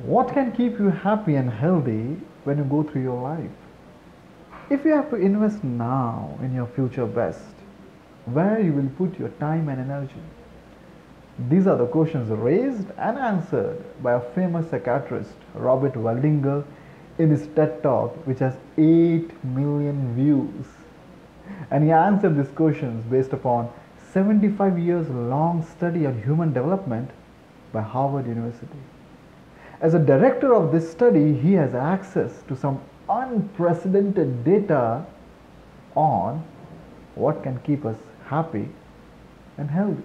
What can keep you happy and healthy when you go through your life? If you have to invest now in your future best, where you will put your time and energy? These are the questions raised and answered by a famous psychiatrist, Robert Waldinger, in his TED Talk, which has 8 million views. And he answered these questions based upon 75 years long study on human development by Harvard University. As a director of this study, he has access to some unprecedented data on what can keep us happy and healthy.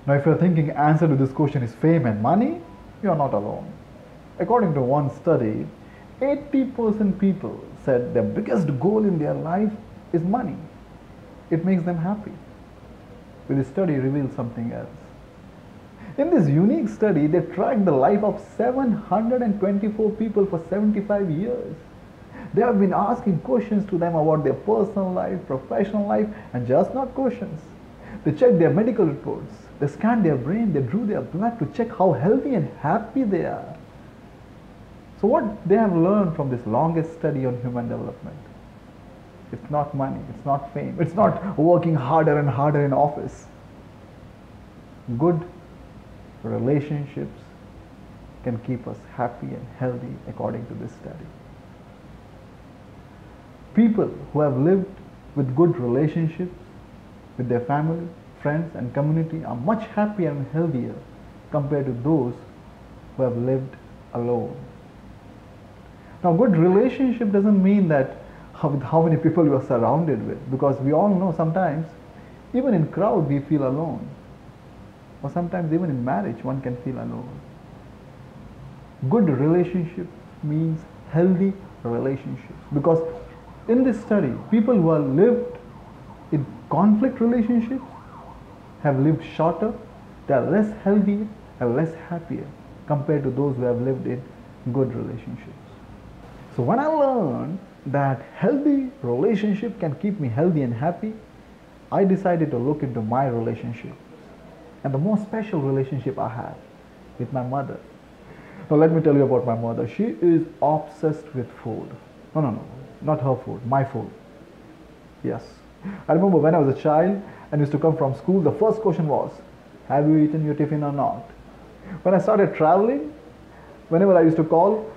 Now, if you're thinking answer to this question is fame and money, you're not alone. According to one study, 80% people said their biggest goal in their life is money. It makes them happy. But the study reveals something else. In this unique study, they tracked the life of 724 people for 75 years. They have been asking questions to them about their personal life, professional life, and just not questions. They checked their medical reports, they scanned their brain, they drew their blood to check how healthy and happy they are. So what they have learned from this longest study on human development? It's not money, it's not fame, it's not working harder and harder in office. Good relationships can keep us happy and healthy according to this study. People who have lived with good relationships with their family, friends and community are much happier and healthier compared to those who have lived alone. Now, good relationship doesn't mean that with how many people you are surrounded with, because we all know sometimes even in crowd we feel alone, or sometimes even in marriage one can feel alone. Good relationship means healthy relationships, because in this study people who have lived in conflict relationships have lived shorter, they are less healthy, are less happier compared to those who have lived in good relationships. So when I learned that healthy relationship can keep me healthy and happy, I decided to look into my relationships and the most special relationship I have with my mother. Now let me tell you about my mother. She is obsessed with food. No, not her food, my food. Yes. I remember when I was a child and used to come from school, the first question was, have you eaten your tiffin or not? When I started traveling, whenever I used to call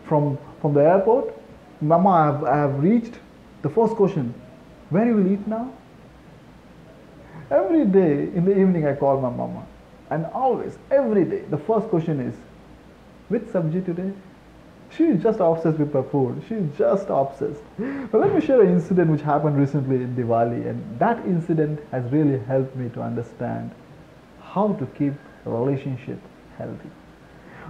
from the airport, Mama, I have reached, the first question, where you will eat now? Every day in the evening I call my mama, and always, every day, the first question is, which sabji today? She is just obsessed with her food. She is just obsessed. But let me share an incident which happened recently in Diwali, and that incident has really helped me to understand how to keep a relationship healthy.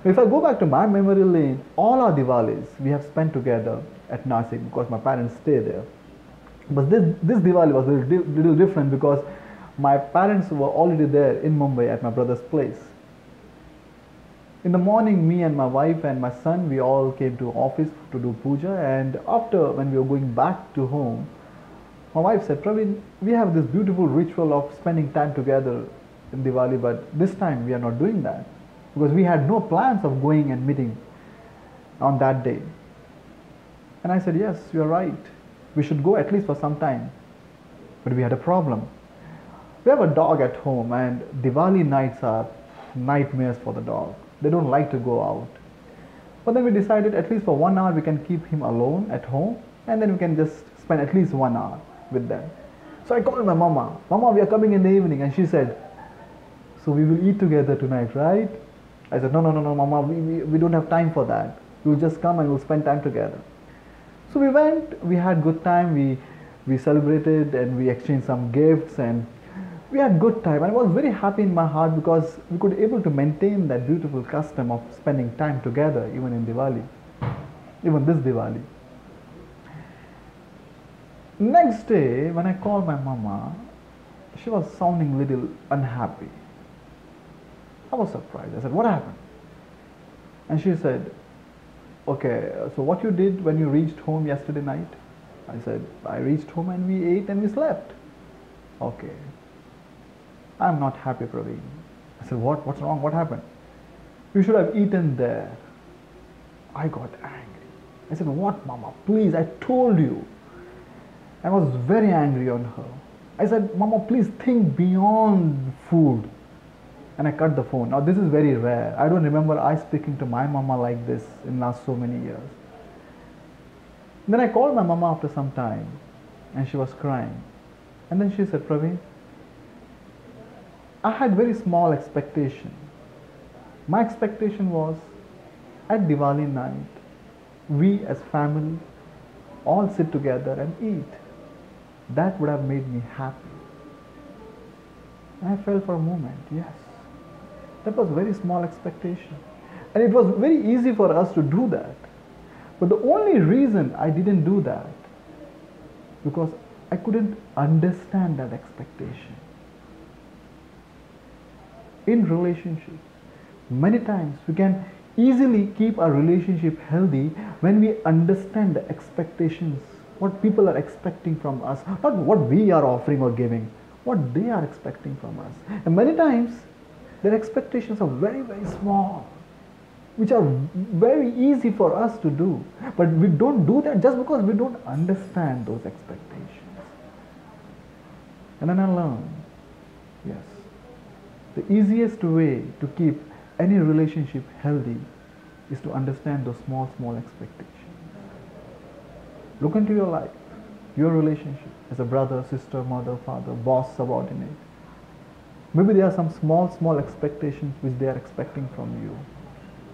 If I go back to my memory lane, all our Diwalis we have spent together at Nasik because my parents stay there. But this Diwali was a little different because my parents were already there in Mumbai at my brother's place. In the morning, me and my wife and my son, we all came to office to do puja, and after, when we were going back to home, my wife said, Praveen, we have this beautiful ritual of spending time together in Diwali, but this time we are not doing that because we had no plans of going and meeting on that day. And I said, yes, you are right. We should go at least for some time. But we had a problem. We have a dog at home, and Diwali nights are nightmares for the dog. They don't like to go out. But then we decided at least for 1 hour we can keep him alone at home, and then we can just spend at least 1 hour with them. So I called my mama. Mama, we are coming in the evening. And she said, so we will eat together tonight, right? I said, no, mama, we don't have time for that. We'll just come and we'll spend time together. So we went, we had good time, we celebrated and we exchanged some gifts and we had good time. And I was very happy in my heart because we could able to maintain that beautiful custom of spending time together even in Diwali, even this Diwali. Next day, when I called my mama, she was sounding a little unhappy. I was surprised. I said, what happened? And she said, okay, so what you did when you reached home yesterday night? I said, I reached home and we ate and we slept. Okay. I'm not happy, Praveen. I said, what's wrong? What happened? You should have eaten there. I got angry. I said, what, Mama? Please, I told you. I was very angry on her. I said, Mama, please think beyond food. And I cut the phone. Now, this is very rare. I don't remember I speaking to my mama like this in last so many years. Then I called my mama after some time, and she was crying. And then she said, Praveen, I had very small expectation. My expectation was, at Diwali night, we as family all sit together and eat. That would have made me happy. And I felt for a moment, yes, that was very small expectation. And it was very easy for us to do that. But the only reason I didn't do that, because I couldn't understand that expectation. In relationships, many times we can easily keep our relationship healthy when we understand the expectations, what people are expecting from us, not what we are offering or giving, what they are expecting from us. And many times their expectations are very, very small, which are very easy for us to do. But we don't do that just because we don't understand those expectations. And then I learned, yes, the easiest way to keep any relationship healthy is to understand those small, small expectations. Look into your life, your relationship as a brother, sister, mother, father, boss, subordinate. Maybe there are some small, small expectations which they are expecting from you,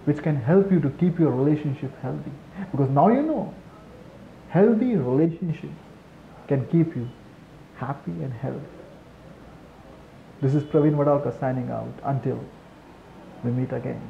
which can help you to keep your relationship healthy. Because now you know, healthy relationships can keep you happy and healthy. This is Praveen Vadalkar signing out. Until we meet again.